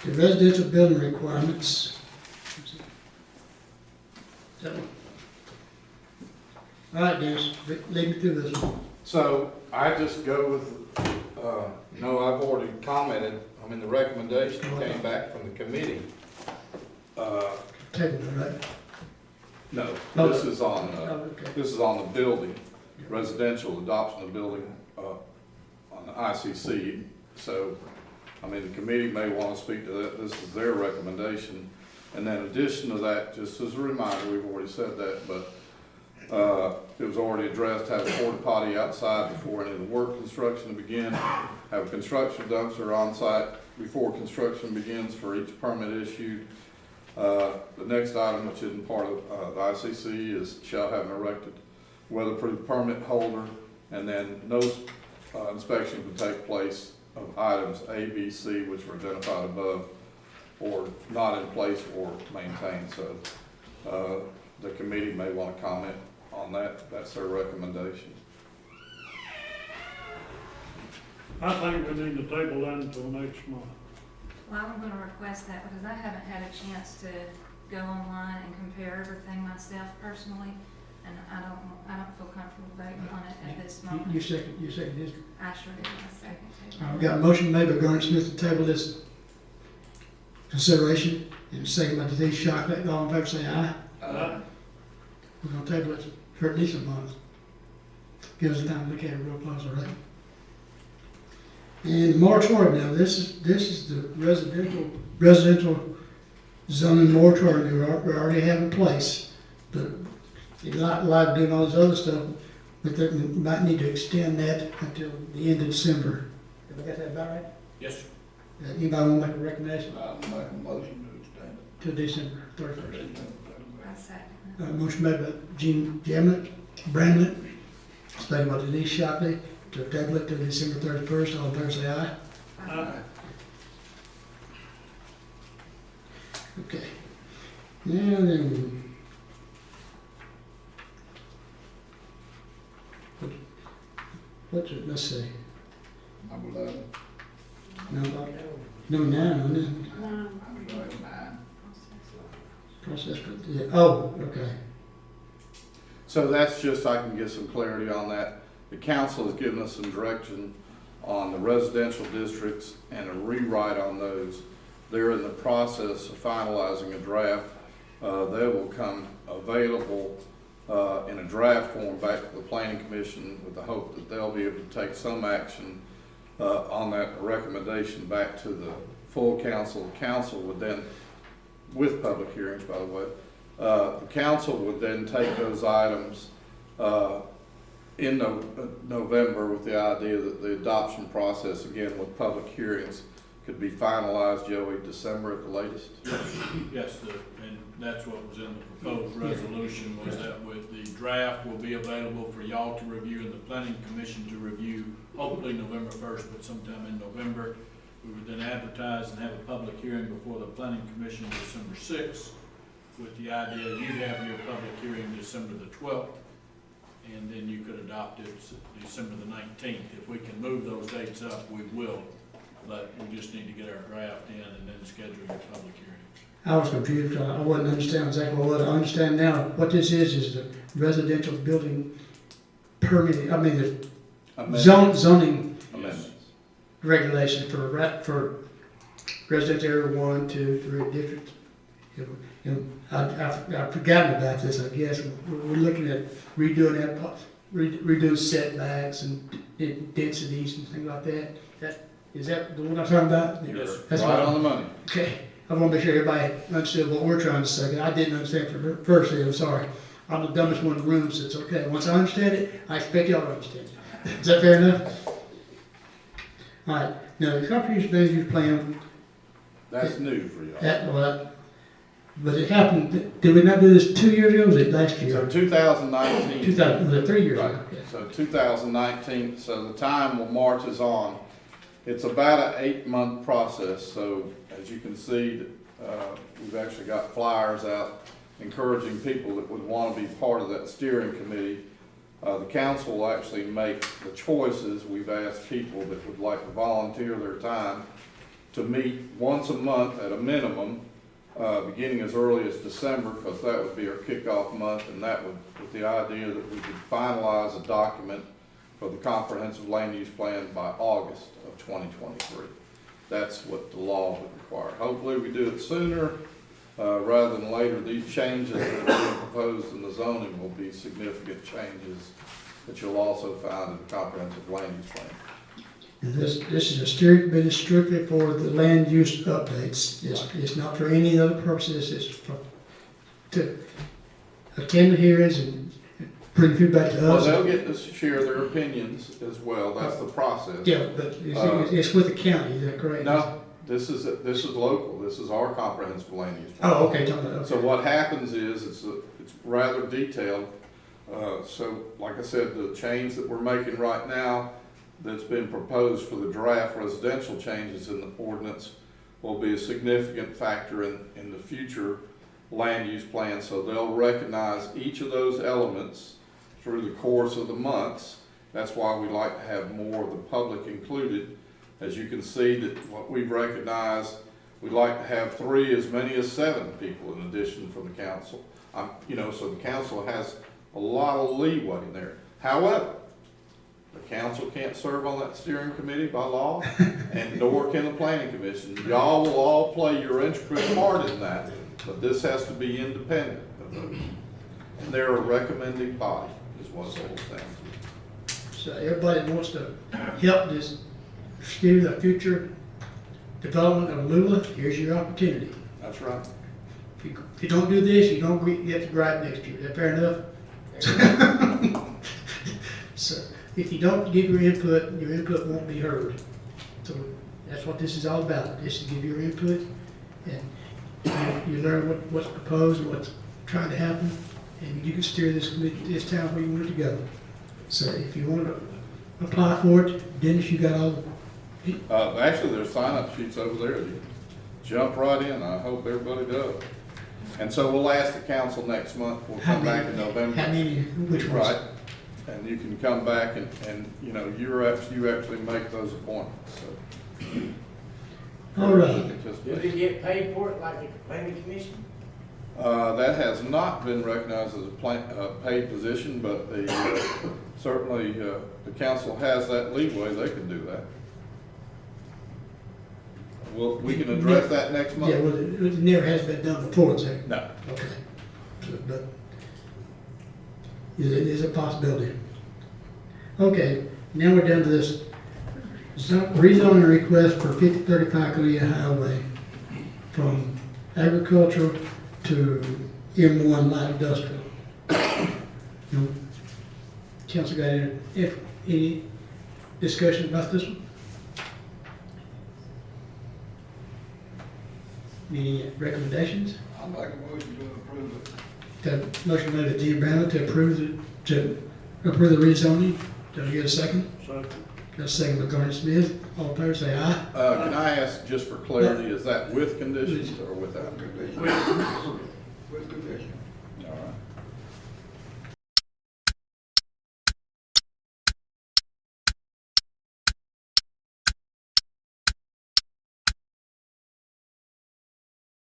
The residential building requirements. That one. All right, Dennis, lead me through this one. So I just go with, no, I've already commented, I mean, the recommendation came back from the committee. Table, right? No, Oh. this is on, Okay. this is on the building, residential adoption of building, on the ICC. So, I mean, the committee may want to speak to that, this is their recommendation. And then in addition to that, just as a reminder, we've already said that, but it was already addressed, have a porta potty outside before any of the work construction to begin, have a construction dumpster on site before construction begins for each permit issued. The next item, which isn't part of the ICC, is shall have an erected weatherproof permit holder, and then no inspection would take place of items A, B, C, which were identified above, or not in place or maintained. So the committee may want to comment on that. That's their recommendation. I think we need to table that until next month. Well, I'm gonna request that because I haven't had a chance to go online and compare everything myself personally, and I don't feel comfortable voting on it at this moment. You second this? I sure did my second too. We've got a motion made by Garnet Smith to table this consideration, and a second by Denise Shockley. All in favor say aye. We're gonna table it for at least a month. Give us time to look at it real close, all right? And the moratorium now, this is the residential zoning moratorium we already have in place. But you'd like doing all this other stuff, but we might need to extend that until the end of December. Have I got that about right? Yes, sir. Anybody want to make a recommendation? I'll make a motion to extend. Till December 31st. I second Motion made by Gene Bramlett, second by Denise Shockley, to table it till December 31st. All in favor say aye. it. Okay. Now then. What's it, let's see. Number 11. Number 9, isn't it? I'm sorry, 9. Process, yeah. Oh, okay. So that's just, I can get some clarity on that. The council has given us some direction on the residential districts and a rewrite on those. They're in the process of finalizing a draft. They will come available in a draft form back to the Planning Commission with the hope that they'll be able to take some action on that recommendation back to the full council. The council would then, with public hearings, by the way, the council would then take those items in November with the idea that the adoption process, again with public hearings, could be finalized, Joey, December at the latest? Yes, and that's what was in the proposed resolution, was that with the draft will be available for y'all to review and the planning commission to review, hopefully November 1st, but sometime in November. We would then advertise and have a public hearing before the planning commission December 6th, with the idea you have your public hearing December the 12th, and then you could adopt it December the 19th. If we can move those dates up, we will, but we just need to get our draft in and then schedule your public hearing. I was confused. I wasn't understanding exactly what I understand now. What this is the residential building permitting, I mean, the zoning Amendments. regulation for residential area 1, 2, 3 districts. I've forgotten about this, I guess. We're looking at redoing that, redoing setbacks and densities and things like that. Is that the one I'm talking about? Yes. That's Right what on the money. Okay. I want to make sure everybody understood what we're trying to say. I didn't understand for first, I'm sorry. I'm the dumbest one in the room, so it's okay. Once I understand it, I expect y'all to understand it. Is that fair enough? All right. Now, the comprehensive land use plan, That's new for y'all. but it happened, did we not do this 2 years ago, or was it last year? So 2019. 2000, was it 3 years Right. ago? Okay. So 2019, so the time marches on. It's about an 8-month process. So as you can see, we've actually got flyers out encouraging people that would want to be part of that steering committee. The council will actually make the choices. We've asked people that would like to volunteer their time to meet once a month at a minimum, beginning as early as December, because that would be our kickoff month, and that would, with the idea that we could finalize a document for the comprehensive land use plan by August of 2023. That's what the law would require. Hopefully we do it sooner rather than later. These changes that are being proposed in the zoning will be significant changes that you'll also find in the comprehensive land use plan. And this is been strictly for the land use updates. It's not for any other purposes. It's to attend the hearings and bring feedback to Well, us. they'll get to share their opinions as well. That's the process. Yeah, but it's with the county, is that correct? No, this is local. This is our comprehensive land use plan. Oh, okay, talking about, okay. So what happens is, it's rather detailed. So like I said, the change that we're making right now that's been proposed for the draft residential changes in the ordinance will be a significant factor in the future land use plan. So they'll recognize each of those elements through the course of the months. That's why we like to have more of the public included. As you can see, that what we've recognized, we'd like to have 3, as many as 7 people in addition from the council. So the council has a lot of leeway in there. However, the council can't serve on that steering committee by law, and nor can the planning commission. Y'all will all play your intricate part in that, but this has to be independent of those. And they're a recommending body, is what it boils down to. So everybody that wants to help this steer the future development of Lula, here's your opportunity. That's right. If you don't do this, you don't get to gripe next year. Is that fair enough? So if you don't give your input won't be heard. So that's what this is all about. This is give your input, and you learn what's proposed and what's trying to happen, and you can steer this town where you want it to go. So if you want to apply for it, Dennis, you got all the Actually, there's sign-up sheets over there. You jump right in. I hope everybody does. And so we'll ask the council next month. We'll come back in November. How many, which ones? Right. And you can come back and you actually make those appointments, so. All right. Do they get paid for it like at the planning commission? That has not been recognized as a paid position, but certainly, the council has that leeway. They can do that. We can address that next month. Yeah, well, it never has been done before, is it? No. Okay. But it is a possibility. Okay, now we're down to this rezoning request for 5035 Collier Highway from agricultural to M1 light industrial. Council got any discussion about this one? Any recommendations? I'll make a motion to approve it. The motion made by Dean Brown to approve the rezoning. Do I get a second? Second. Got a second by Garnet Smith. All in favor, say aye. Can I ask, just for clarity, is that with conditions or without conditions? With